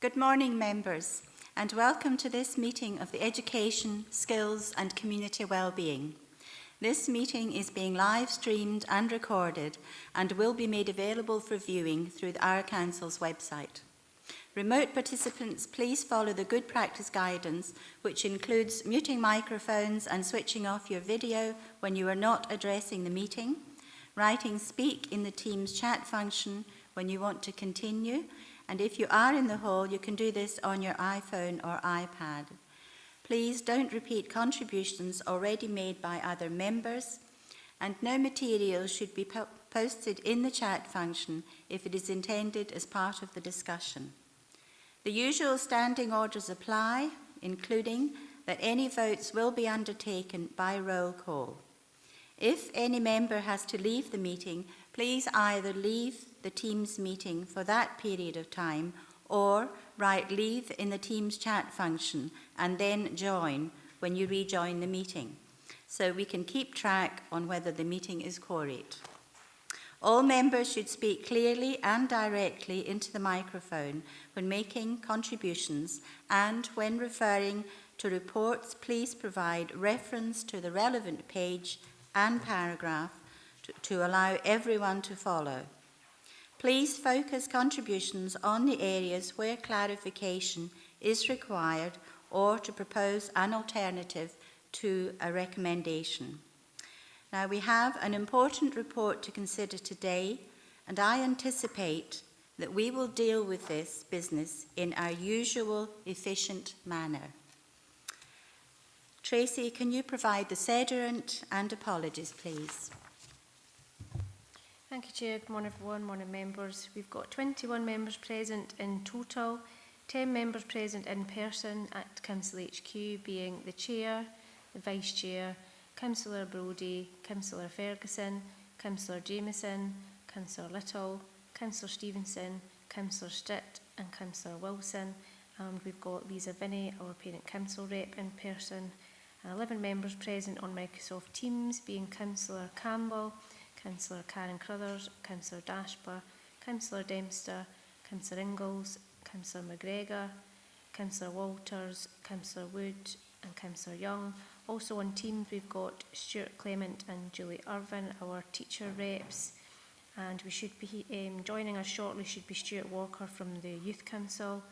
Good morning, members, and welcome to this meeting of the Education, Skills and Community Wellbeing. This meeting is being live streamed and recorded and will be made available for viewing through our Council's website. Remote participants, please follow the good practice guidance, which includes muting microphones and switching off your video when you are not addressing the meeting, writing speak in the Teams chat function when you want to continue, and if you are in the hall, you can do this on your iPhone or iPad. Please don't repeat contributions already made by other members, and no material should be posted in the chat function if it is intended as part of the discussion. The usual standing orders apply, including that any votes will be undertaken by roll call. If any member has to leave the meeting, please either leave the Teams meeting for that period of time or write leave in the Teams chat function and then join when you rejoin the meeting, so we can keep track on whether the meeting is quorate. All members should speak clearly and directly into the microphone when making contributions, and when referring to reports, please provide reference to the relevant page and paragraph to allow everyone to follow. Please focus contributions on the areas where clarification is required or to propose an alternative to a recommendation. Now, we have an important report to consider today, and I anticipate that we will deal with this business in our usual efficient manner. Tracy, can you provide the sederant and apologies, please? Thank you, Chair. Good morning, everyone. Morning, members. We've got 21 members present in total, 10 members present in person at Council HQ, being the Chair, the Vice Chair, Councillor Brodie, Councillor Ferguson, Councillor Jamieson, Councillor Little, Councillor Stevenson, Councillor Stitt and Councillor Wilson. And we've got Lisa Vinnie, our Parent Council Rep, in person. And 11 members present on Microsoft Teams, being Councillor Campbell, Councillor Karen Crothers, Councillor Dashper, Councillor Dempster, Councillor Ingalls, Councillor McGregor, Councillor Walters, Councillor Wood and Councillor Young. Also on Teams we've got Stuart Clement and Julie Irvin, our teacher reps, and we should be joining us shortly should be Stuart Walker from the Youth Council.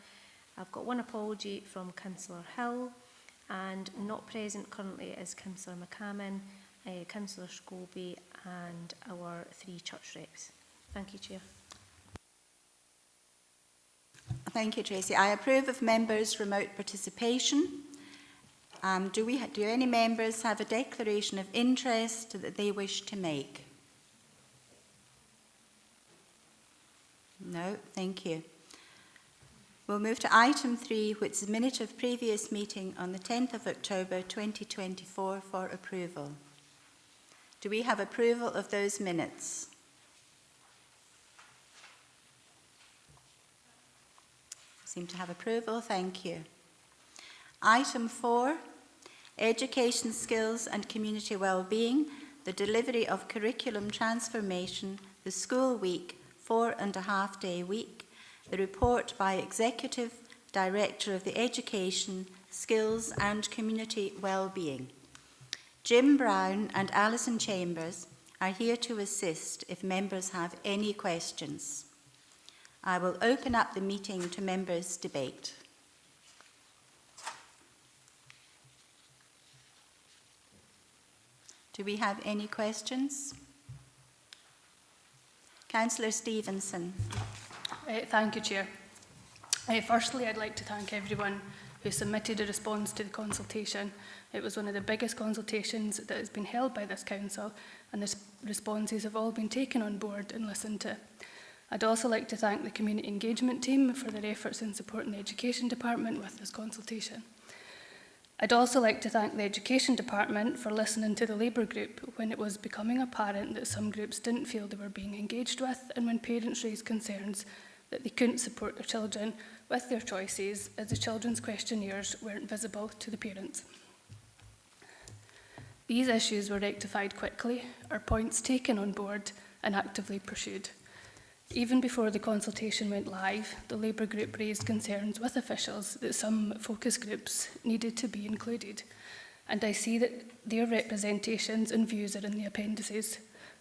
I've got one apology from Councillor Hill, and not present currently is Councillor McCammon, Councillor Scobie and our 3 church reps. Thank you, Chair. Thank you, Tracy. I approve of members' remote participation. Do any members have a declaration of interest that they wish to make? No, thank you. We'll move to item 3, which is minute of previous meeting on the 10th of October 2024 for approval. Do we have approval of those minutes? Seem to have approval, thank you. Item 4, Education, Skills and Community Wellbeing, the delivery of curriculum transformation, the school week, 4.5-day week, the report by Executive Director of the Education, Skills and Community Wellbeing. Jim Brown and Alison Chambers are here to assist if members have any questions. I will open up the meeting to members' debate. Do we have any questions? Councillor Stevenson. Thank you, Chair. Firstly, I'd like to thank everyone who submitted a response to the consultation. It was one of the biggest consultations that has been held by this council, and the responses have all been taken on board and listened to. I'd also like to thank the community engagement team for their efforts in supporting the Education Department with this consultation. I'd also like to thank the Education Department for listening to the Labour group when it was becoming apparent that some groups didn't feel they were being engaged with, and when parents raised concerns that they couldn't support their children with their choices as the children's questionnaires weren't visible to the parents. These issues were rectified quickly, our points taken on board and actively pursued. Even before the consultation went live, the Labour group raised concerns with officials that some focus groups needed to be included. And I see that their representations and views are in the appendices.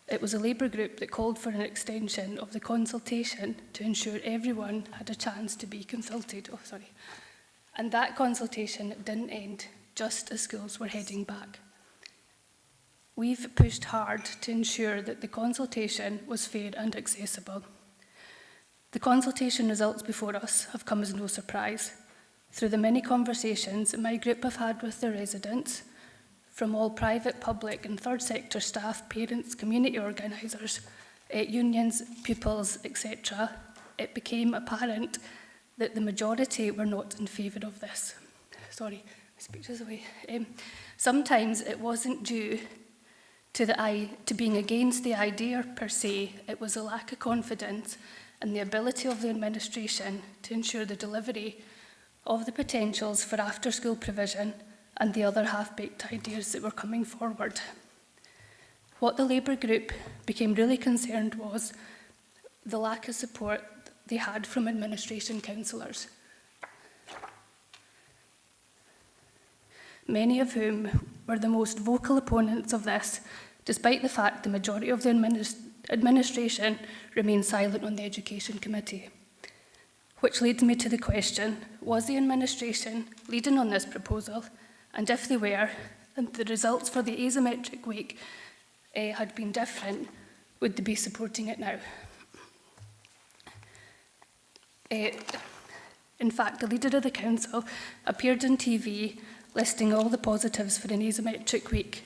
It was a Labour group that called for an extension of the consultation to ensure everyone had a chance to be consulted. And that consultation didn't end just as schools were heading back. We've pushed hard to ensure that the consultation was fair and accessible. The consultation results before us have come as no surprise. Through the many conversations my group have had with the residents, from all private, public and third sector staff, parents, community organisers, unions, pupils, etc., it became apparent that the majority were not in favour of this. Sorry, my speech is away. Sometimes it wasn't due to being against the idea per se, it was a lack of confidence in the ability of the administration to ensure the delivery of the potentials for after-school provision and the other half-baked ideas that were coming forward. What the Labour group became really concerned was the lack of support they had from administration councillors, many of whom were the most vocal opponents of this, despite the fact the majority of the administration remained silent on the Education Committee. Which leads me to the question, was the administration leading on this proposal? And if they were, and the results for the asymmetric week had been different, would they be supporting it now? In fact, the leader of the council appeared on TV listing all the positives for an asymmetric week.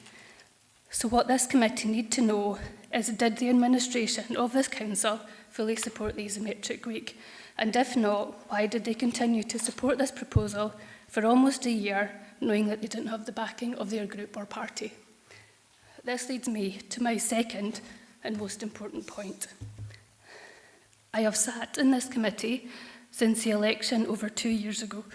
So what this committee need to know is, did the administration of this council fully support the asymmetric week? And if not, why did they continue to support this proposal for almost a year, knowing that they didn't have the backing of their group or party? This leads me to my second and most important point. I have sat in this committee since the election over 2 years ago.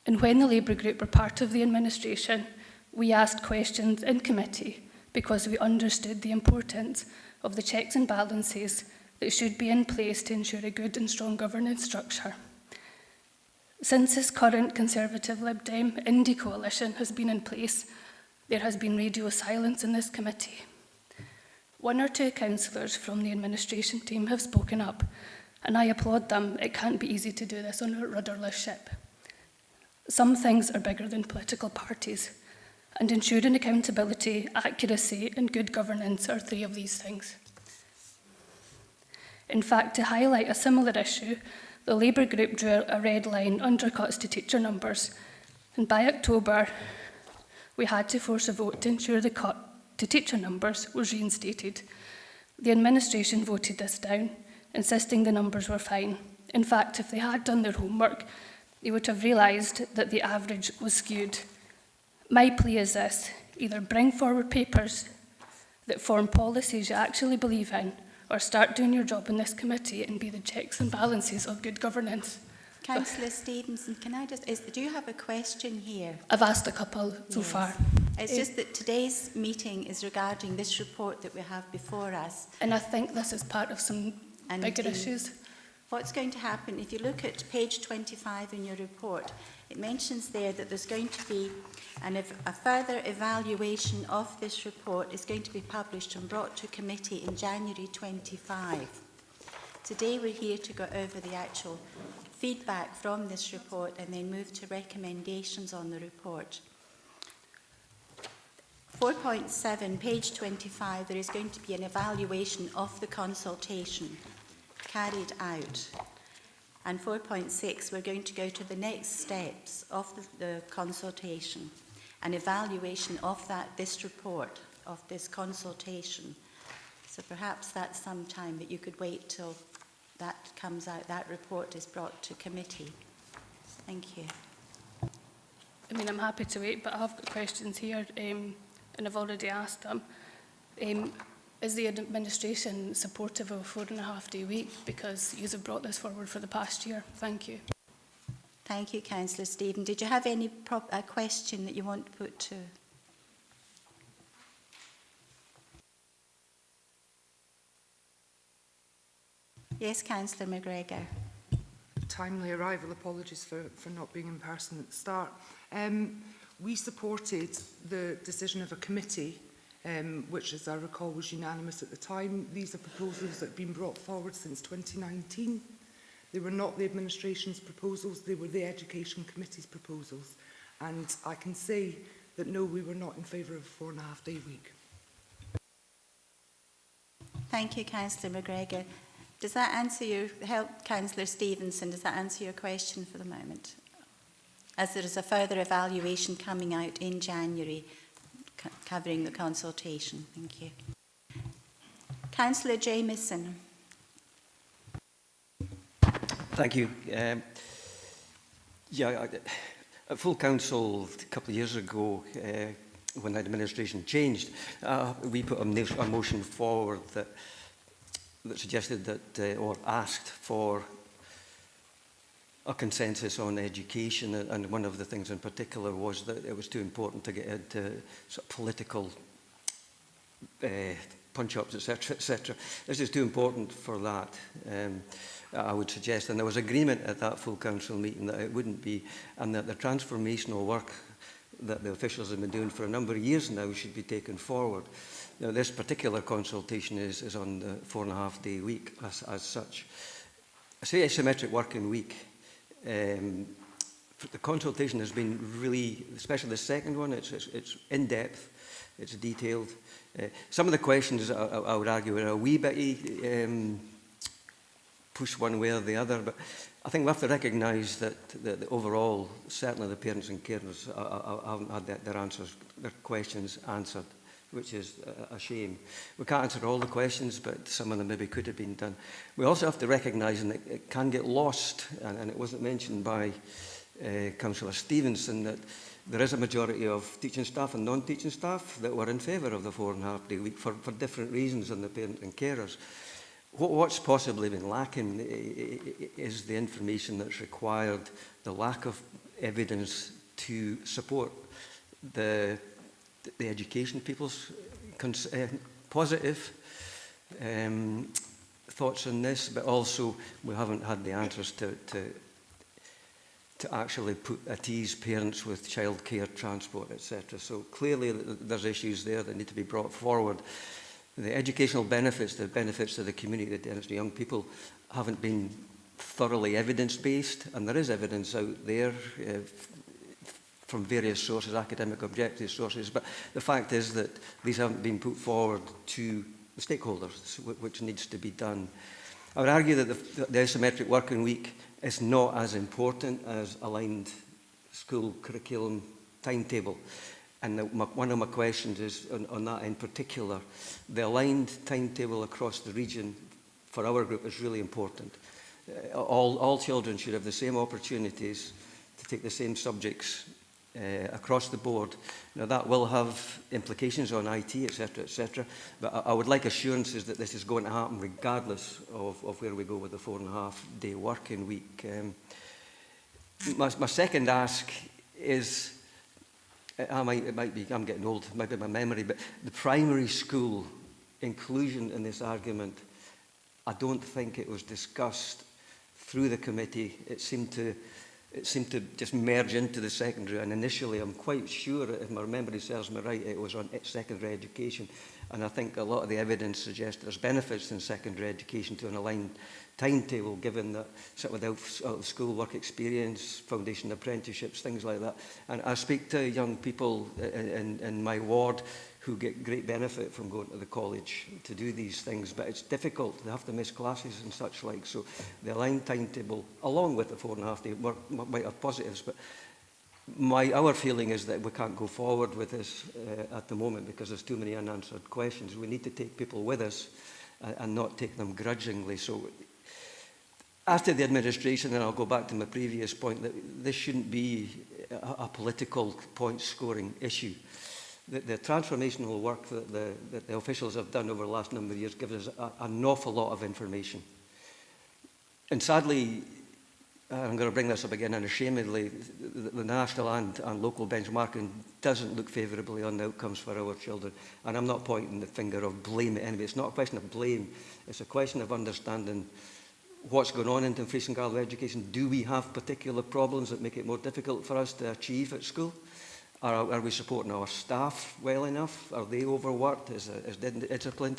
And when the Labour group were part of the administration, we asked questions in committee because we understood the importance of the checks and balances that should be in place to ensure a good and strong governance structure. Since this current Conservative Lib Dem Indie coalition has been in place, there has been radio silence in this committee. 1 or 2 councillors from the administration team have spoken up, and I applaud them. It can't be easy to do this on a rudderless ship. Some things are bigger than political parties, and ensuring accountability, accuracy and good governance are 3 of these things. In fact, to highlight a similar issue, the Labour group drew a red line undercuts to teacher numbers, and by October we had to force a vote to ensure the cut to teacher numbers was reinstated. The administration voted this down, insisting the numbers were fine. In fact, if they had done their homework, they would have realised that the average was skewed. My plea is this: either bring forward papers that form policies you actually believe in, or start doing your job in this committee and be the checks and balances of good governance. Councillor Stevenson, can I just, do you have a question here? I've asked a couple so far. It's just that today's meeting is regarding this report that we have before us. And I think this is part of some bigger issues. What's going to happen, if you look at page 25 in your report, it mentions there that there's going to be a further evaluation of this report is going to be published and brought to committee in January 25. Today we're here to go over the actual feedback from this report and then move to recommendations on the report. 4.7, page 25, there is going to be an evaluation of the consultation carried out. And 4.6, we're going to go to the next steps of the consultation, an evaluation of this report, of this consultation. So perhaps that's some time that you could wait till that comes out, that report is brought to committee. Thank you. I mean, I'm happy to wait, but I've got questions here, and I've already asked them. Is the administration supportive of a 4.5-day week? Because you have brought this forward for the past year. Thank you. Thank you, Councillor Stephen. Did you have any question that you want to put to? Yes, Councillor McGregor. Timely arrival, apologies for not being in person at the start. We supported the decision of a committee, which, as I recall, was unanimous at the time. These are proposals that have been brought forward since 2019. They were not the administration's proposals, they were the Education Committee's proposals. And I can say that no, we were not in favour of a 4.5-day week. Thank you, Councillor McGregor. Does that answer your help, Councillor Stevenson? Does that answer your question for the moment? As there is a further evaluation coming out in January covering the consultation. Thank you. Councillor Jamieson. Thank you. At full council a couple of years ago, when the administration changed, we put a motion forward that suggested that, or asked for a consensus on education, and one of the things in particular was that it was too important to get into sort of political punch-ups, etc., etc. This is too important for that, I would suggest. And there was agreement at that full council meeting that it wouldn't be, and that the transformational work that the officials have been doing for a number of years now should be taken forward. Now, this particular consultation is on the 4.5-day week as such. I say asymmetric working week. The consultation has been really, especially the second one, it's in-depth, it's detailed. Some of the questions I would argue are a wee bit push one way or the other, but I think we have to recognise that the overall, certainly the parents and carers haven't had their questions answered, which is a shame. We can't answer all the questions, but some of them maybe could have been done. We also have to recognise, and it can get lost, and it wasn't mentioned by Councillor Stevenson, that there is a majority of teaching staff and non-teaching staff that were in favour of the 4.5-day week for different reasons than the parents and carers. What's possibly been lacking is the information that's required, the lack of evidence to support the education people's positive thoughts on this, but also we haven't had the answers to actually at ease parents with childcare, transport, etc. So clearly there's issues there that need to be brought forward. The educational benefits, the benefits to the community, the young people, haven't been thoroughly evidence-based, and there is evidence out there from various sources, academic, objective sources, but the fact is that these haven't been put forward to the stakeholders, which needs to be done. I would argue that the asymmetric working week is not as important as aligned school curriculum timetable. And one of my questions is on that in particular. The aligned timetable across the region for our group is really important. All children should have the same opportunities to take the same subjects across the board. Now that will have implications on IT, etc., etc. But I would like assurances that this is going to happen regardless of where we go with the 4.5-day working week. My second ask is, I'm getting old, it might be my memory, but the primary school inclusion in this argument, I don't think it was discussed through the committee. It seemed to just merge into the secondary, and initially I'm quite sure, if my memory serves me right, it was on secondary education, and I think a lot of the evidence suggests there's benefits in secondary education to an aligned timetable, given that without school work experience, foundation apprenticeships, things like that. And I speak to young people in my ward who get great benefit from going to the college to do these things, but it's difficult. They have to miss classes and such like. So the aligned timetable, along with the 4.5-day work, might have positives, but our feeling is that we can't go forward with this at the moment because there's too many unanswered questions. We need to take people with us and not take them grudgingly. So after the administration, and I'll go back to my previous point, that this shouldn't be a political point-scoring issue. The transformational work that the officials have done over the last number of years gives us an awful lot of information. And sadly, I'm going to bring this up again unashamedly, the national and local benchmarking doesn't look favourably on the outcomes for our children. And I'm not pointing the finger of blame at anybody. It's not a question of blame. It's a question of understanding what's going on in Dumfries and Galloway education. Do we have particular problems that make it more difficult for us to achieve at school? Are we supporting our staff well enough? Are they overworked? Is discipline?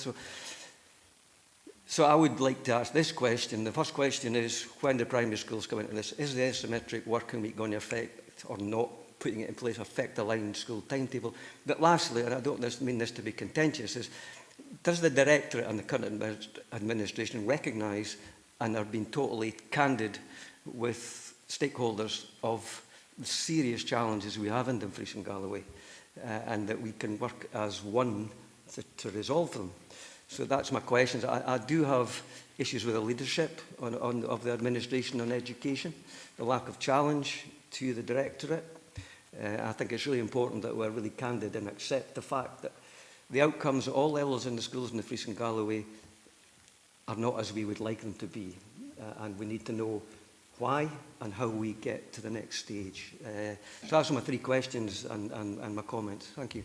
So I would like to ask this question. The first question is, when the primary schools come into this, is the asymmetric working week going to affect or not putting it in place affect the line school timetable? But lastly, and I don't mean this to be contentious, is does the Directorate and the current administration recognise and are being totally candid with stakeholders of the serious challenges we have in Dumfries and Galloway, and that we can work as one to resolve them? So that's my questions. I do have issues with the leadership of the administration on education, the lack of challenge to the Directorate. I think it's really important that we're really candid and accept the fact that the outcomes at all levels in the schools in the Dumfries and Galloway are not as we would like them to be. And we need to know why and how we get to the next stage. So those are my three questions and my comments. Thank you.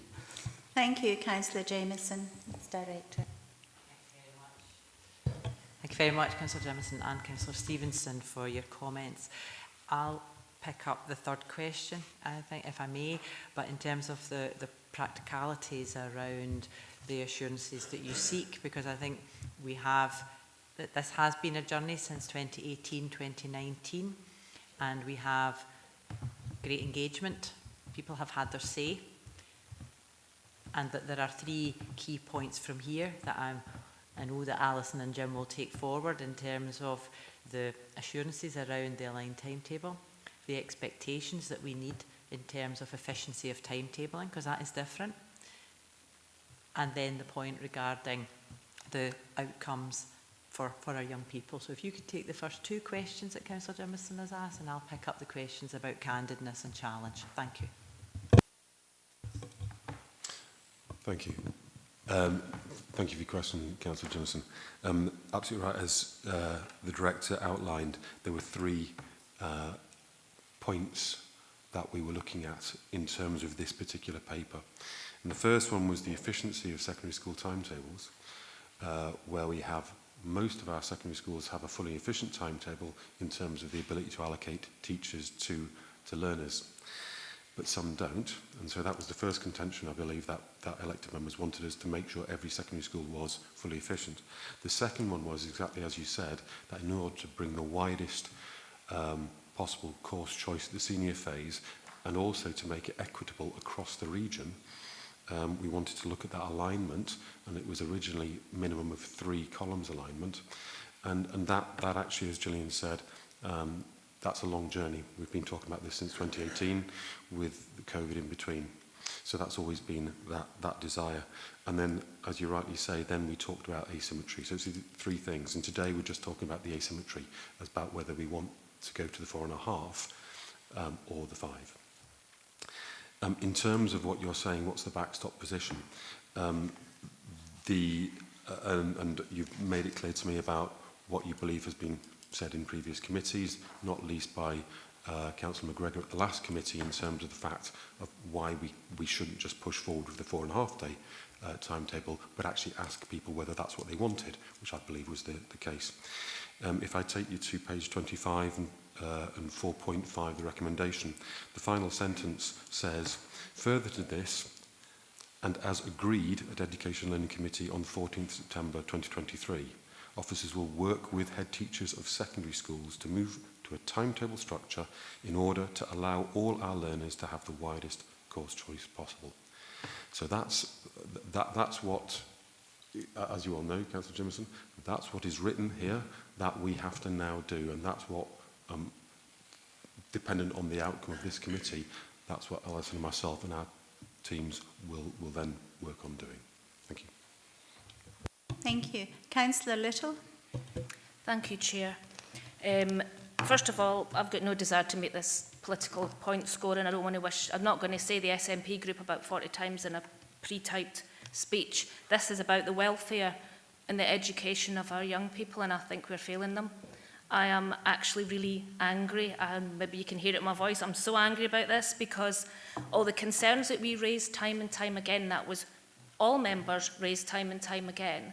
Thank you, Councillor Jamieson. Ms. Director. Thank you very much, Councillor Jamieson and Councillor Stevenson, for your comments. I'll pick up the third question, I think, if I may, but in terms of the practicalities around the assurances that you seek, because I think we have, that this has been a journey since 2018, 2019, and we have great engagement. People have had their say, and that there are three key points from here that I know that Alison and Jim will take forward in terms of the assurances around the aligned timetable, the expectations that we need in terms of efficiency of timetabling, because that is different, and then the point regarding the outcomes for our young people. So if you could take the first two questions that Councillor Jamieson has asked, and I'll pick up the questions about candidness and challenge. Thank you. Thank you. Thank you for your question, Councillor Jamieson. Absolutely right, as the Director outlined, there were three points that we were looking at in terms of this particular paper. And the first one was the efficiency of secondary school timetables, where we have most of our secondary schools have a fully efficient timetable in terms of the ability to allocate teachers to learners, but some don't. And so that was the first contention, I believe, that elected members wanted us to make sure every secondary school was fully efficient. The second one was exactly as you said, that in order to bring the widest possible course choice at the senior phase, and also to make it equitable across the region, we wanted to look at that alignment, and it was originally minimum of 3 columns alignment, and that actually, as Gillian said, that's a long journey. We've been talking about this since 2018 with the COVID in between. So that's always been that desire. And then, as you rightly say, then we talked about asymmetry. So it's 3 things. And today we're just talking about the asymmetry, as about whether we want to go to the 4.5 or the 5. In terms of what you're saying, what's the backstop position? And you've made it clear to me about what you believe has been said in previous committees, not least by Councillor McGregor at the last committee, in terms of the fact of why we shouldn't just push forward with the 4.5 day timetable, but actually ask people whether that's what they wanted, which I believe was the case. If I take you to page 25 and 4.5, the recommendation, the final sentence says, further to this, and as agreed at Education and Learning Committee on 14th September 2023, officers will work with head teachers of secondary schools to move to a timetable structure in order to allow all our learners to have the widest course choice possible. So that's what, as you all know, Councillor Jamieson, that's what is written here that we have to now do, and that's what, dependent on the outcome of this committee, that's what Alison and myself and our teams will then work on doing. Thank you. Thank you. Councillor Little. Thank you, Chair. First of all, I've got no desire to make this political point scoring. I don't want to wish, I'm not going to say the SNP group about 40 times in a pre-typed speech. This is about the welfare and the education of our young people, and I think we're failing them. I am actually really angry, and maybe you can hear it in my voice. I'm so angry about this because all the concerns that we raised time and time again, that was all members raised time and time again,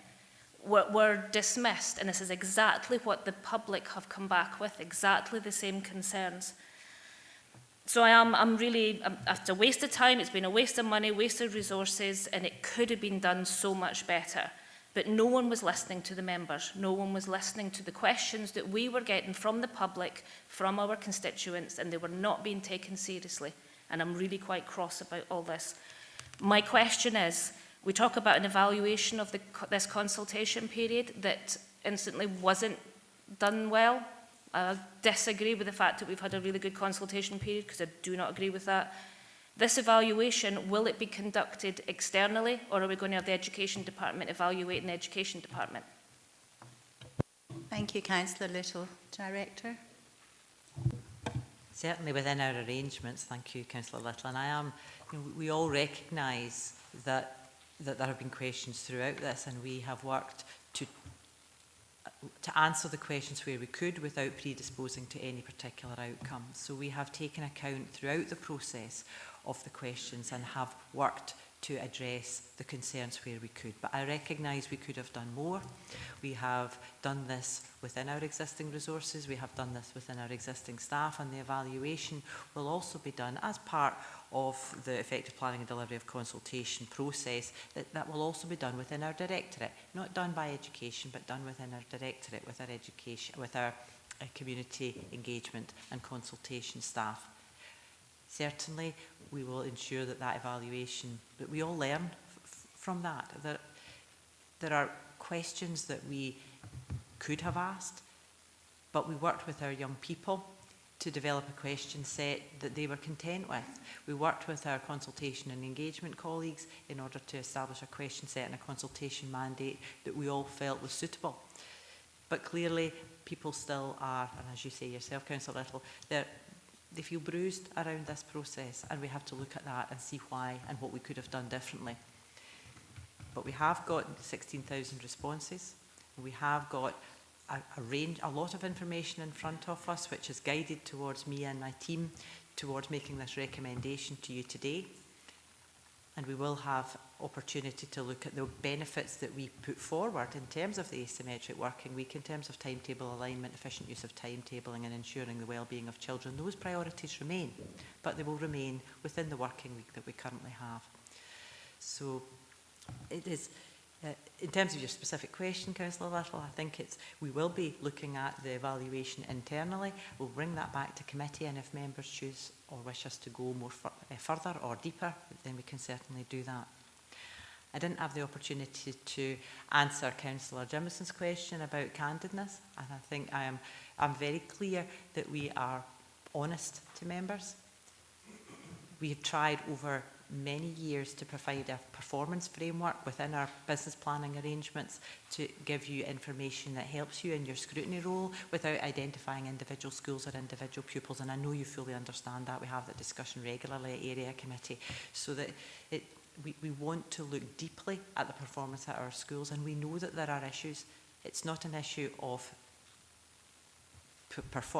were dismissed, and this is exactly what the public have come back with, exactly the same concerns. So it's a waste of time, it's been a waste of money, waste of resources, and it could have been done so much better. But no one was listening to the members. No one was listening to the questions that we were getting from the public, from our constituents, and they were not being taken seriously. And I'm really quite cross about all this. My question is, we talk about an evaluation of this consultation period that instantly wasn't done well. I disagree with the fact that we've had a really good consultation period, because I do not agree with that. This evaluation, will it be conducted externally, or are we going to have the Education Department evaluating the Education Department? Thank you, Councillor Little. Director? Certainly within our arrangements, thank you, Councillor Little, and we all recognise that there have been questions throughout this, and we have worked to answer the questions where we could without predisposing to any particular outcome. So we have taken account throughout the process of the questions and have worked to address the concerns where we could. But I recognise we could have done more. We have done this within our existing resources, we have done this within our existing staff, and the evaluation will also be done as part of the effective planning and delivery of consultation process. That will also be done within our directorate, not done by education, but done within our directorate, with our education, with our community engagement and consultation staff. Certainly, we will ensure that evaluation, that we all learn from that. There are questions that we could have asked, but we worked with our young people to develop a question set that they were content with. We worked with our consultation and engagement colleagues in order to establish a question set and a consultation mandate that we all felt was suitable. But clearly, people still are, and as you say yourself, Councillor Little, they feel bruised around this process, and we have to look at that and see why and what we could have done differently. But we have got 16,000 responses. We have got a lot of information in front of us, which is guided towards me and my team towards making this recommendation to you today. And we will have opportunity to look at the benefits that we put forward in terms of the asymmetric working week, in terms of timetable alignment, efficient use of timetabling, and ensuring the well-being of children. Those priorities remain, but they will remain within the working week that we currently have. So it is, in terms of your specific question, Councillor Little, I think we will be looking at the evaluation internally. We'll bring that back to committee, and if members choose or wish us to go more further or deeper, then we can certainly do that. I didn't have the opportunity to answer Councillor Jimieson's question about candidness, and I think I'm very clear that we are honest to members. We have tried over many years to provide a performance framework within our business planning arrangements to give you information that helps you in your scrutiny role without identifying individual schools or individual pupils, and I know you fully understand that. We have that discussion regularly at Area Committee, so that we want to look deeply at the performance at our schools, and we know that there are issues. It's not an issue of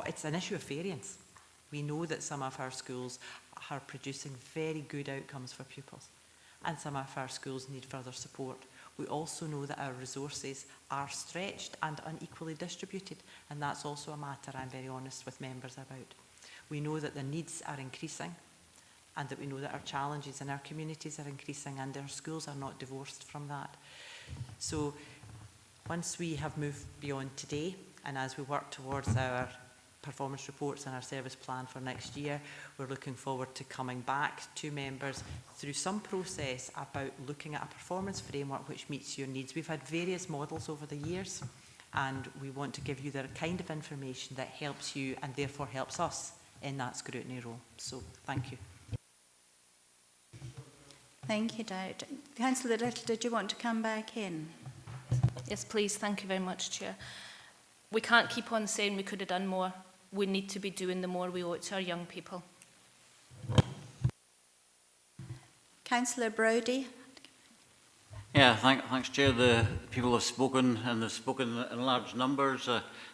it's an issue of variance. We know that some of our schools are producing very good outcomes for pupils, and some of our schools need further support. We also know that our resources are stretched and unequally distributed, and that's also a matter I'm very honest with members about. We know that the needs are increasing, and that we know that our challenges in our communities are increasing, and our schools are not divorced from that. So once we have moved beyond today, and as we work towards our performance reports and our service plan for next year, we're looking forward to coming back to members through some process about looking at a performance framework which meets your needs. We've had various models over the years, and we want to give you the kind of information that helps you and therefore helps us in that scrutiny role. So thank you. Thank you, Director. Councillor Little, did you want to come back in? Yes, please. Thank you very much, Chair. We can't keep on saying we could have done more. We need to be doing the more we owe it to our young people. Councillor Brodie. Yeah, thanks, Chair. The people have spoken, and they've spoken in large numbers,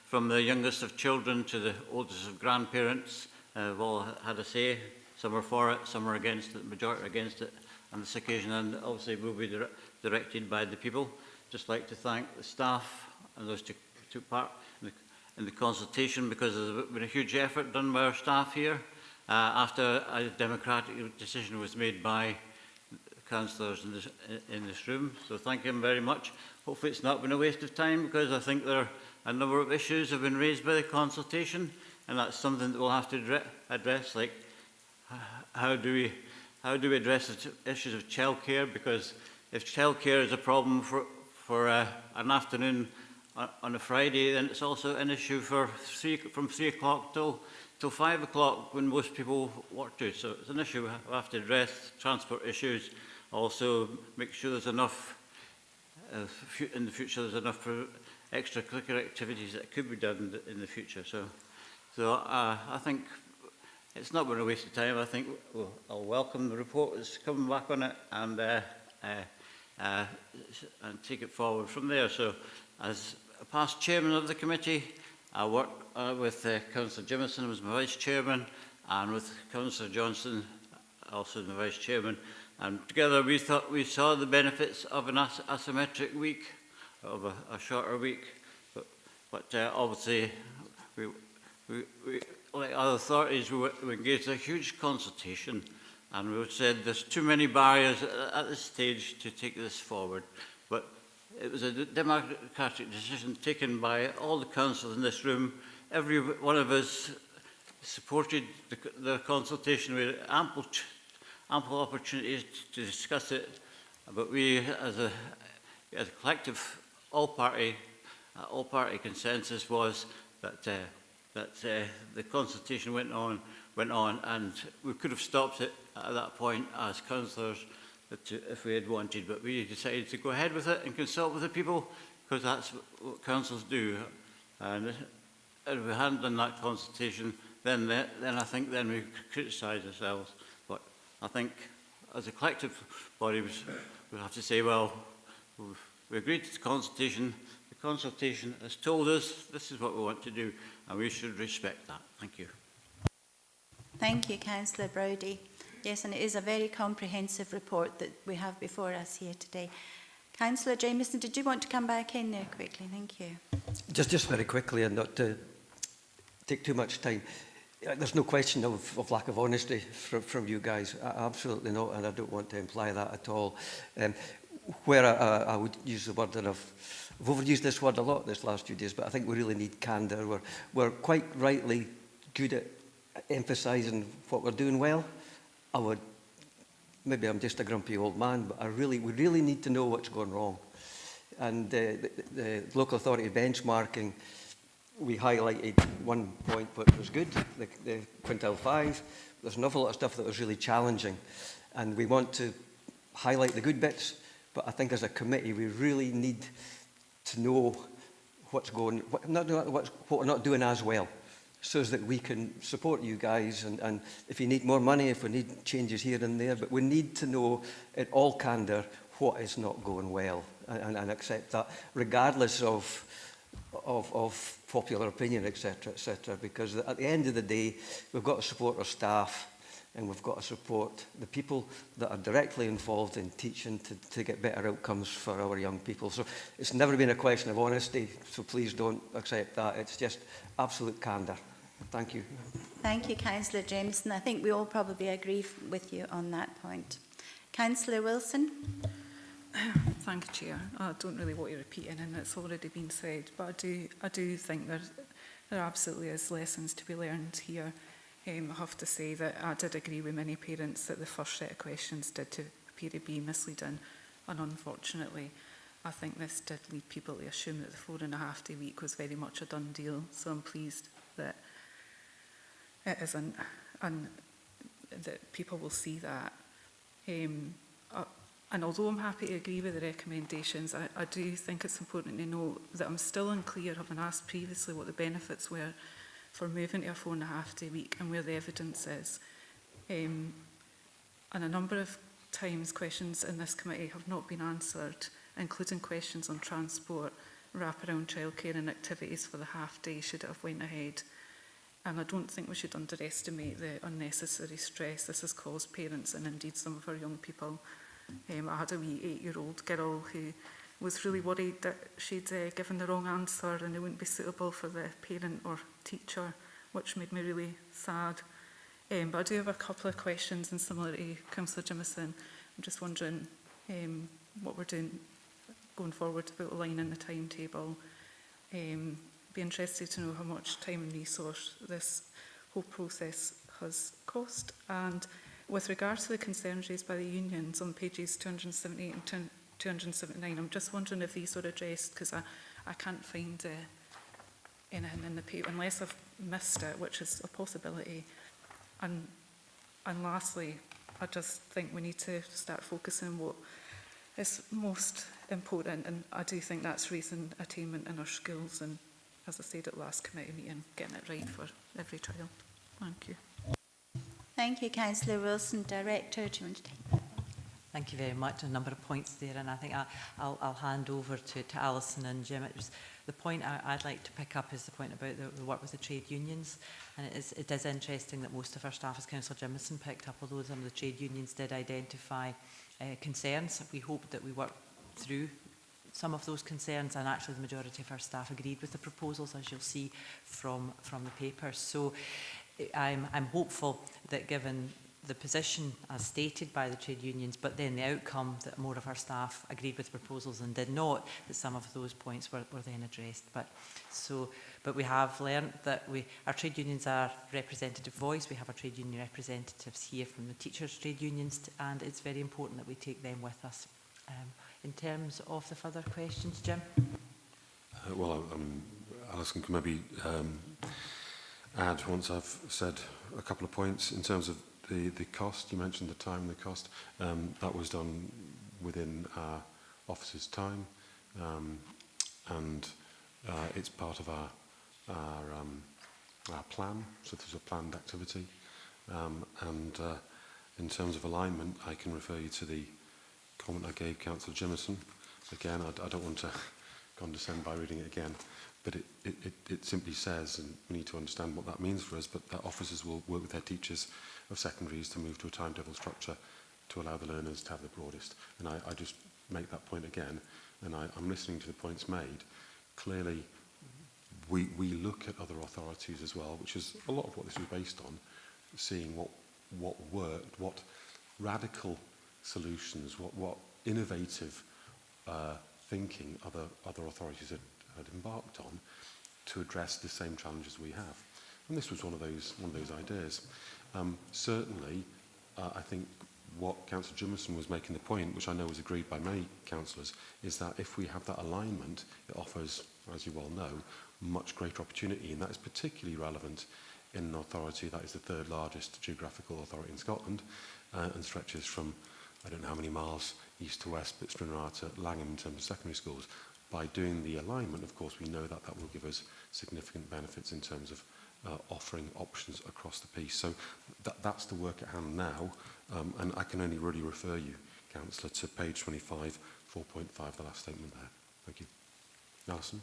from the youngest of children to the oldest of grandparents. Have all had a say. Some are for it, some are against it, the majority are against it on this occasion, and obviously will be directed by the people. just like to thank the staff and those who took part in the consultation, because there's been a huge effort done by our staff here after a democratic decision was made by councillors in this room. So thank them very much. Hopefully it's not been a waste of time, because I think there are a number of issues have been raised by the consultation, and that's something that we'll have to address, like how do we address the issues of childcare, because if childcare is a problem for an afternoon on a Friday, then it's also an issue from 3 o'clock till 5 o'clock when most people work to. So it's an issue we have to address, transport issues, also make sure there's enough, in the future there's enough extracurricular activities that could be done in the future. So I think it's not been a waste of time. I think I'll welcome the report that's coming back on it and take it forward from there. So as a past chairman of the committee, I work with Councillor Jimison, who was my vice chairman, and with Councillor Johnson, also my vice chairman. And together we thought we saw the benefits of an asymmetric week, of a shorter week. But obviously, we, like other authorities, we engaged a huge consultation, and we said there's too many barriers at this stage to take this forward. But it was a democratic decision taken by all the councillors in this room. Every one of us supported the consultation. We had ample opportunities to discuss it, but we, as a collective, all-party consensus was that the consultation went on, and we could have stopped it at that point as councillors if we had wanted, but we decided to go ahead with it and consult with the people, because that's what councils do. And if we hadn't done that consultation, then I think then we could criticise ourselves. But I think as a collective body, we have to say, well, we agreed to the consultation. The consultation has told us this is what we want to do, and we should respect that. Thank you. Thank you, Councillor Brody. Yes, and it is a very comprehensive report that we have before us here today. Councillor Jamieson, did you want to come back in there quickly? Thank you. Just very quickly, and not to take too much time. There's no question of lack of honesty from you guys. Absolutely not, and I don't want to imply that at all. Where I would use the word, and I've overused this word a lot this last few days, but I think we really need candour. We're quite rightly good at emphasising what we're doing well. Maybe I'm just a grumpy old man, but we really need to know what's going wrong. And the local authority benchmarking, we highlighted one point which was good, the quintile 5. There's an awful lot of stuff that was really challenging, and we want to highlight the good bits, but I think as a committee we really need to know what we're not doing as well, so that we can support you guys, and if you need more money, if we need changes here and there, but we need to know in all candour what is not going well, and accept that, regardless of popular opinion, etc., because at the end of the day, we've got to support our staff, and we've got to support the people that are directly involved in teaching to get better outcomes for our young people. So it's never been a question of honesty, so please don't accept that. It's just absolute candour. Thank you. Thank you, Councillor Jameson. I think we all probably agree with you on that point. Councillor Wilson. Thank you, Chair. I don't really want you repeating, and it's already been said, but I do think there absolutely is lessons to be learned here. I have to say that I did agree with many parents that the first set of questions did appear to be misleading, and unfortunately I think this did lead people to assume that the 4.5-day week was very much a done deal. So I'm pleased that it isn't, and that people will see that. And although I'm happy to agree with the recommendations, I do think it's important to note that I'm still unclear, having asked previously what the benefits were for moving to a 4.5-day week and where the evidence is. And a number of times questions in this committee have not been answered, including questions on transport, wraparound childcare and activities for the half day should it have went ahead. And I don't think we should underestimate the unnecessary stress this has caused parents and indeed some of our young people. I had a wee 8-year-old girl who was really worried that she'd given the wrong answer and it wouldn't be suitable for the parent or teacher, which made me really sad. But I do have a couple of questions, and similar to Councillor Jimison, I'm just wondering what we're doing going forward about aligning the timetable. Be interested to know how much time and resource this whole process has cost. And with regard to the concerns raised by the unions on pages 278 and 279, I'm just wondering if these were addressed, because I can't find anything in the paper, unless I've missed it, which is a possibility. And lastly, I just think we need to start focusing on what is most important, and I do think that's raising attainment in our schools, and as I said at last committee meeting, getting it right for every child. Thank you. Thank you, Councillor Wilson. Director, do you want to take? Thank you very much. A number of points there, and I think I'll hand over to Alison and Jim. It was the point I'd like to pick up is the point about the work with the trade unions, and it is interesting that most of our staff, as Councillor Jimison picked up, although some of the trade unions did identify concerns. We hope that we work through some of those concerns, and actually the majority of our staff agreed with the proposals, as you'll see from the papers. So I'm hopeful that, given the position as stated by the trade unions, but then the outcome that more of our staff agreed with the proposals and did not, that some of those points were then addressed. But we have learned that our trade unions are representative voice. We have our trade union representatives here from the teachers' trade unions, and it's very important that we take them with us. In terms of the further questions, Jim? Alison can maybe add once I've said a couple of points in terms of the cost. You mentioned the time and the cost. That was done within our office's time, and it's part of our plan, so there's a planned activity. And in terms of alignment, I can refer you to the comment I gave Councillor Jimison. Again, I don't want to condescend by reading it again, but it simply says, and we need to understand what that means for us, but that officers will work with their teachers of secondaries to move to a timetable structure to allow the learners to have the broadest. And I just make that point again, and I'm listening to the points made. Clearly, we look at other authorities as well, which is a lot of what this was based on, seeing what worked, what radical solutions, what innovative thinking other authorities had embarked on to address the same challenges we have. And this was one of those ideas. Certainly, I think what Councillor Jimison was making the point, which I know was agreed by many councillors, is that if we have that alignment, it offers, as you well know, much greater opportunity, and that is particularly relevant in an authority that is the third largest geographical authority in Scotland and stretches from, I don't know how many miles east to west, but Stranraer to Langham in terms of secondary schools. By doing the alignment, of course, we know that that will give us significant benefits in terms of offering options across the piece. So that's the work at hand now, and I can only really refer you, Councillor, to page 25, 4.5, the last statement there. Thank you. Alison?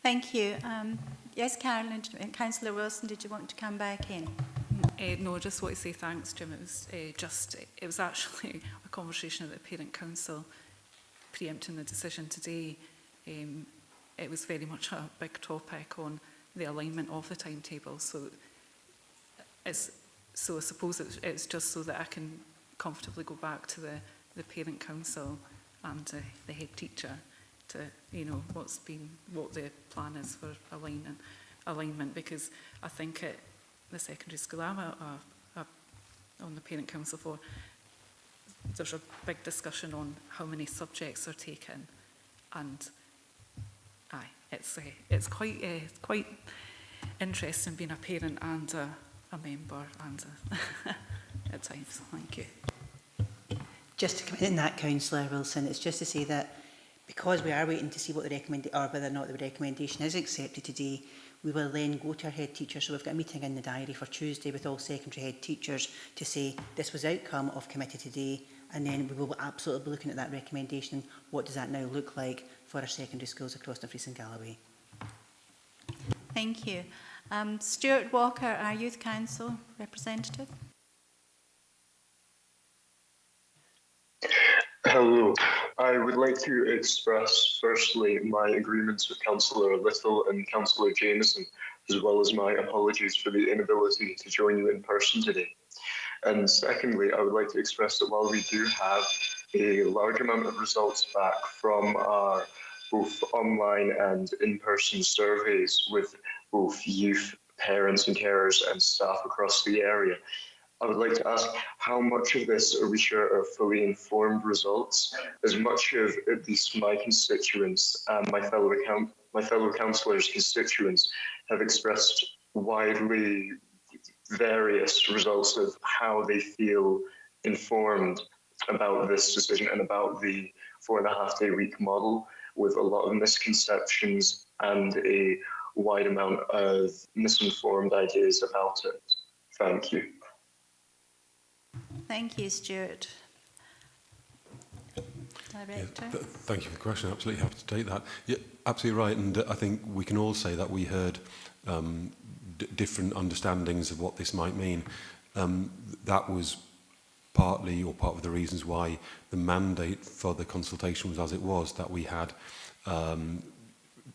Thank you. Yes, Carolyn, Councillor Wilson, did you want to come back in? No, I just want to say thanks, Jim. It was actually a conversation at the Parent Council preempting the decision today. It was very much a big topic on the alignment of the timetable. So I suppose it's just so that I can comfortably go back to the Parent Council and the head teacher to, what the plan is for alignment, because I think at the secondary school I'm on the Parent Council for, there's a big discussion on how many subjects are taken, and it's quite interesting being a parent and a member and at times. Thank you. Just to come in that, Councillor Wilson, it's just to say that because we are waiting to see what the recommendation, or whether or not the recommendation is accepted today, we will then go to our head teacher. So we've got a meeting in the diary for Tuesday with all secondary head teachers to say this was outcome of committee today, and then we will absolutely be looking at that recommendation. What does that now look like for our secondary schools across Dumfries and Galloway? Thank you. Stuart Walker, our Youth Council representative. Hello. I would like to express firstly my agreements with Councillor Little and Councillor Jameson, as well as my apologies for the inability to join you in person today. And secondly, I would like to express that while we do have a large amount of results back from our both online and in-person surveys with both youth, parents and carers and staff across the area, I would like to ask how much of this are we sure are fully informed results, as much of at least my constituents and my fellow councillors' constituents have expressed widely various results of how they feel informed about this decision and about the 4.5-day week model, with a lot of misconceptions and a wide amount of misinformed ideas about it. Thank you. Thank you, Stuart. Director. Yeah, thank you for the question. Absolutely happy to take that. Yeah, absolutely right. And I think we can all say that we heard different understandings of what this might mean. That was partly or part of the reasons why the mandate for the consultation was as it was, that we had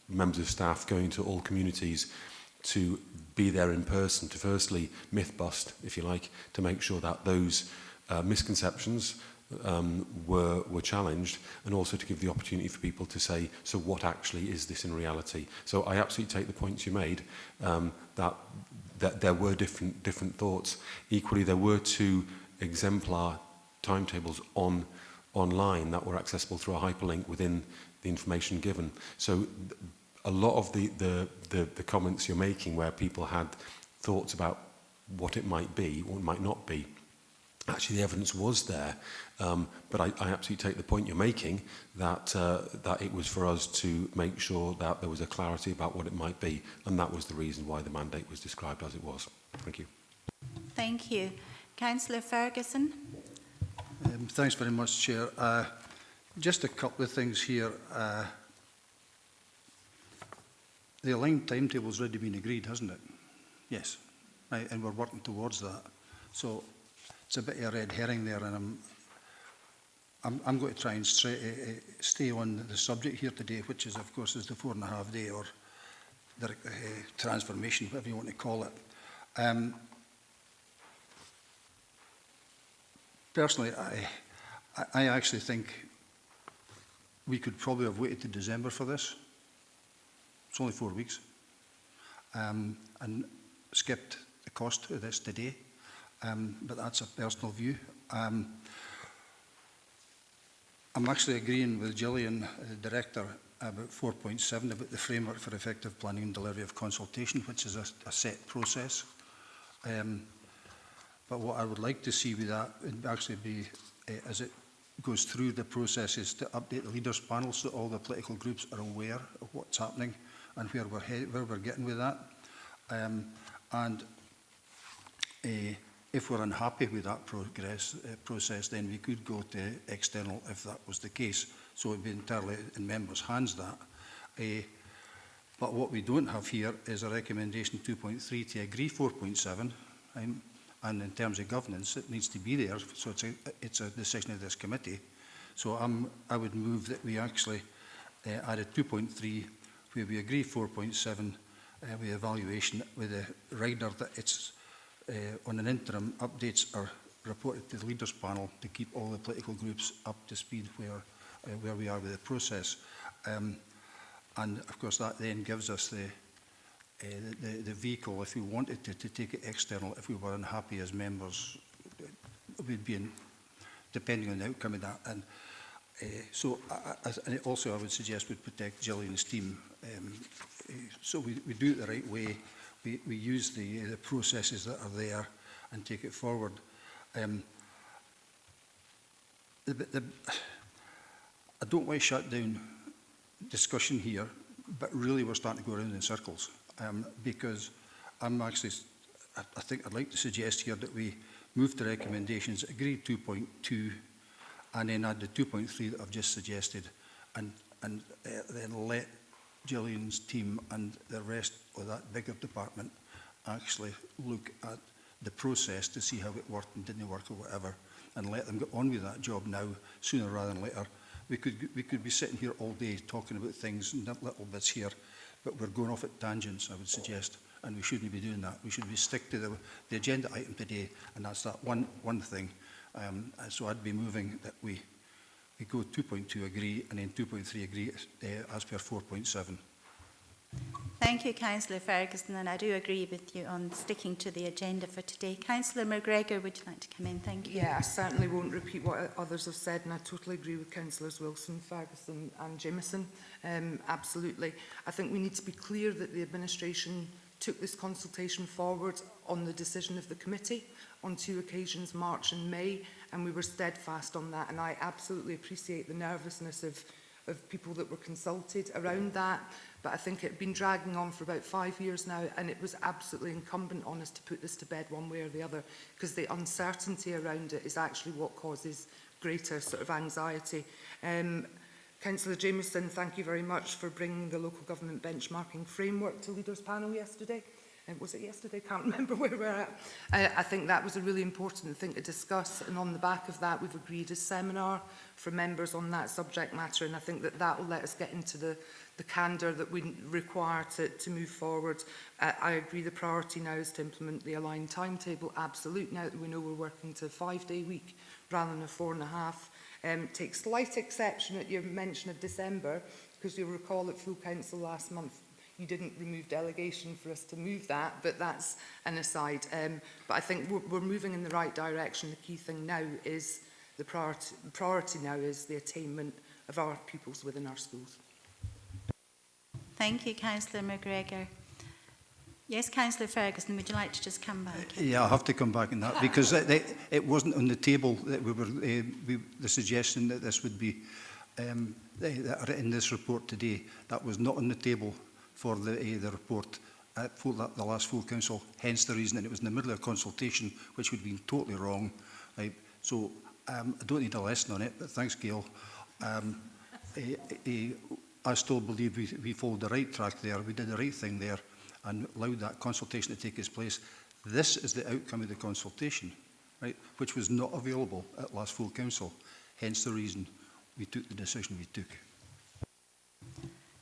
members of staff going to all communities to be there in person, to firstly myth bust, if you like, to make sure that those misconceptions were challenged, and also to give the opportunity for people to say, so what actually is this in reality? So I absolutely take the points you made, that there were different thoughts. Equally, there were 2 exemplar timetables online that were accessible through a hyperlink within the information given. So a lot of the comments you're making where people had thoughts about what it might be or it might not be, actually the evidence was there, but I absolutely take the point you're making that that it was for us to make sure that there was a clarity about what it might be, and that was the reason why the mandate was described as it was. Thank you. Thank you. Councillor Ferguson. Thanks very much, Chair. Just a couple of things here. The aligned timetable's already been agreed, hasn't it? Yes, right, and we're working towards that. So it's a bit of a red herring there, and I'm going to try and stay on the subject here today, which is, of course, is the 4.5-day or the transformation, whatever you want to call it. Personally, I actually think we could probably have waited to December for this. It's only 4 weeks, and skipped the cost of this today, but that's a personal view. I'm actually agreeing with Gillian, the Director, about 4.7, about the framework for effective planning and delivery of consultation, which is a set process. But what I would like to see with that would actually be, as it goes through the process, is to update the leaders' panel so all the political groups are aware of what's happening and where we're getting with that. And if we're unhappy with that process, then we could go to external if that was the case. So it would be entirely in members' hands that. But what we don't have here is a recommendation 2.3 to agree 4.7. And in terms of governance, it needs to be there. So it's a decision of this committee. So I would move that we actually add a 2.3 where we agree 4.7 with evaluation with a rider that it's on an interim updates are reported to the leaders panel to keep all the political groups up to speed where we are with the process. And of course that then gives us the vehicle, if we wanted to take it external, if we were unhappy as members, we'd be in, depending on the outcome of that. And so and also I would suggest we protect Gillian's team. So we do it the right way. We use the processes that are there and take it forward. I don't want to shut down discussion here, but really we're starting to go around in circles. Because I think I'd like to suggest here that we move the recommendations, agree 2.2, and then add the 2.3 that I've just suggested, and then let Gillian's team and the rest of that bigger department actually look at the process to see how it worked and didn't work or whatever, and let them get on with that job now, sooner rather than later. We could be sitting here all day talking about things and little bits here, but we're going off at tangents, I would suggest, and we shouldn't be doing that. We should be stick to the agenda item today, and that's that one thing. So I'd be moving that we go 2.2 agree, and then 2.3 agree as per 4.7. Thank you, Councillor Ferguson, and I do agree with you on sticking to the agenda for today. Councillor McGregor, would you like to come in? Thank you. Yeah, I certainly won't repeat what others have said, and I totally agree with Councillors Wilson, Ferguson and Jameson. Absolutely. I think we need to be clear that the administration took this consultation forward on the decision of the committee on 2 occasions, March and May, and we were steadfast on that, and I absolutely appreciate the nervousness of people that were consulted around that, but I think it had been dragging on for about 5 years now, and it was absolutely incumbent on us to put this to bed one way or the other, because the uncertainty around it is actually what causes greater sort of anxiety. Councillor Jameson, thank you very much for bringing the local government benchmarking framework to Leaders Panel yesterday. Was it yesterday? Can't remember where we're at. I think that was a really important thing to discuss, and on the back of that we've agreed a seminar for members on that subject matter, and I think that will let us get into the candour that we require to move forward. I agree the priority now is to implement the aligned timetable, absolute, now that we know we're working to a 5-day week rather than a 4.5. Take slight exception at your mention of December, because you'll recall at full council last month you didn't remove delegation for us to move that, but that's an aside. But I think we're moving in the right direction. The key thing now is the priority now is the attainment of our pupils within our schools. Thank you, Councillor McGregor. Yes, Councillor Ferguson, would you like to just come back? Yeah, I'll have to come back on that, because it wasn't on the table that we were the suggestion that this would be that are in this report today. That was not on the table for the report at the last full council, hence the reason that it was in the middle of a consultation, which would have been totally wrong. Right? So I don't need a lesson on it, but thanks, Gail. I still believe we followed the right track there. We did the right thing there and allowed that consultation to take its place. This is the outcome of the consultation, right, which was not available at last full council, hence the reason we took the decision we took.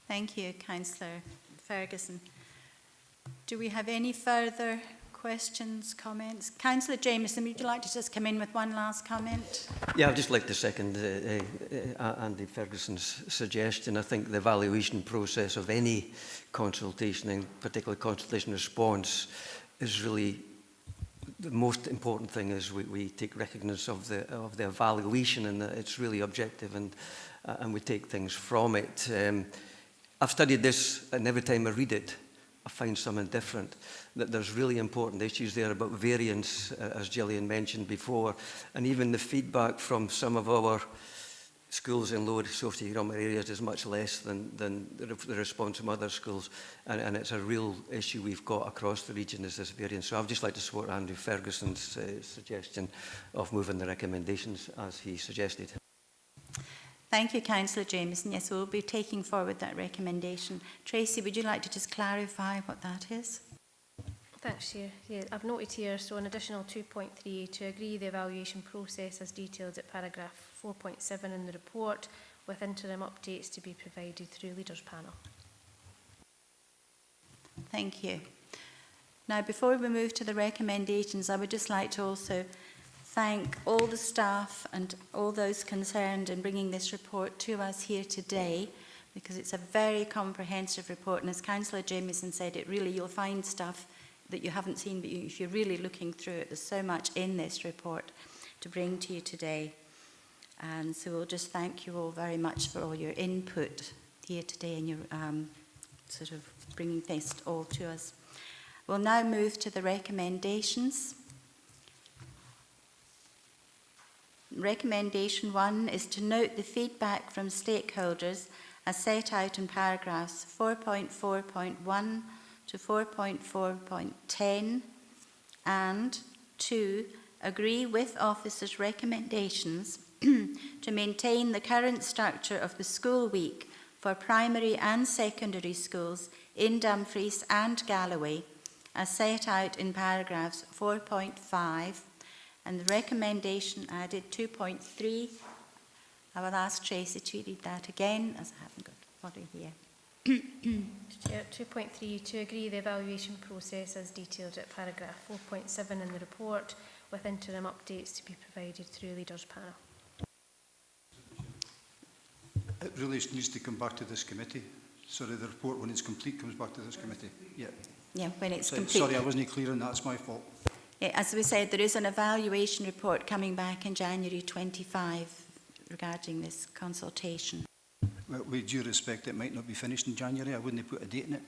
Thank you, Councillor Ferguson. Do we have any further questions, comments? Councillor Jameson, would you like to just come in with one last comment? Yeah, I'd just like to second Andy Ferguson's suggestion. I think the evaluation process of any consultation, and particularly consultation response, is really the most important thing. Is we take recognition of the evaluation, and that it's really objective, and we take things from it. I've studied this, and every time I read it, I find something different. That there's really important issues there about variance, as Gillian mentioned before, and even the feedback from some of our schools in lower socioeconomic areas is much less than the response from other schools, and it's a real issue we've got across the region, is this variance. So I'd just like to support Andrew Ferguson's suggestion of moving the recommendations as he suggested. Thank you, Councillor Jameson. Yes, we'll be taking forward that recommendation. Tracy, would you like to just clarify what that is? Thanks, Chair. Yeah, I've noted here, so an additional 2.3 to agree the evaluation process as detailed at paragraph 4.7 in the report, with interim updates to be provided through Leaders Panel. Thank you. Now, before we move to the recommendations, I would just like to also thank all the staff and all those concerned in bringing this report to us here today, because it's a very comprehensive report, and as Councillor Jameson said, you'll find stuff that you haven't seen, but if you're really looking through it, there's so much in this report to bring to you today. And so we'll just thank you all very much for all your input here today and your sort of bringing this all to us. We'll now move to the recommendations. Recommendation 1 is to note the feedback from stakeholders as set out in paragraphs 4.4.1 to 4.4.10, and 2, agree with officers' recommendations to maintain the current structure of the school week for primary and secondary schools in Dumfries and Galloway as set out in paragraphs 4.5 And the recommendation added 2.3. I will ask Tracy to read that again, as I haven't got body here. Chair, 2.3, to agree the evaluation process as detailed at paragraph 4.7 in the report, with interim updates to be provided through Leaders Panel. It really needs to come back to this committee. Sorry, the report, when it's complete, comes back to this committee. Yeah. Yeah, when it's Sorry, complete. sorry, I wasn't clear on that. It's my fault. Yeah, as we said, there is an evaluation report coming back in January 25 regarding this consultation. Well, with due respect, it might not be finished in January. I wouldn't put a date in it.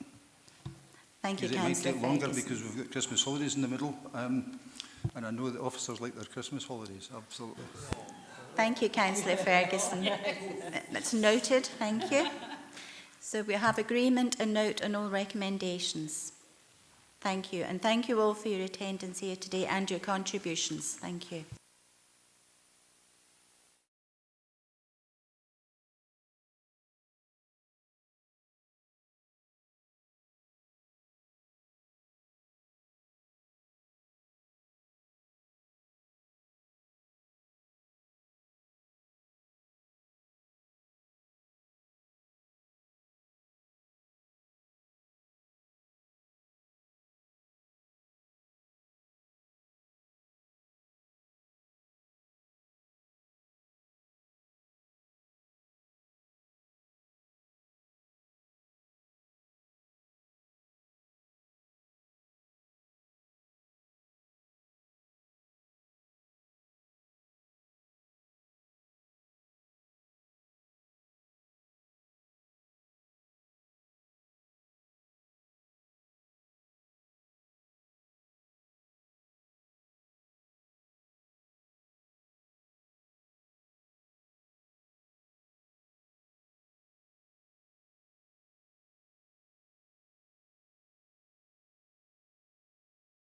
Thank you, Because it might Councillor take longer Ferguson. because we've got Christmas holidays in the middle. And I know that officers like their Christmas holidays, absolutely. Thank you, Councillor Ferguson. That's noted, thank you. So we have agreement and note on all recommendations. Thank you, and thank you all for your attendance here today and your contributions. Thank you.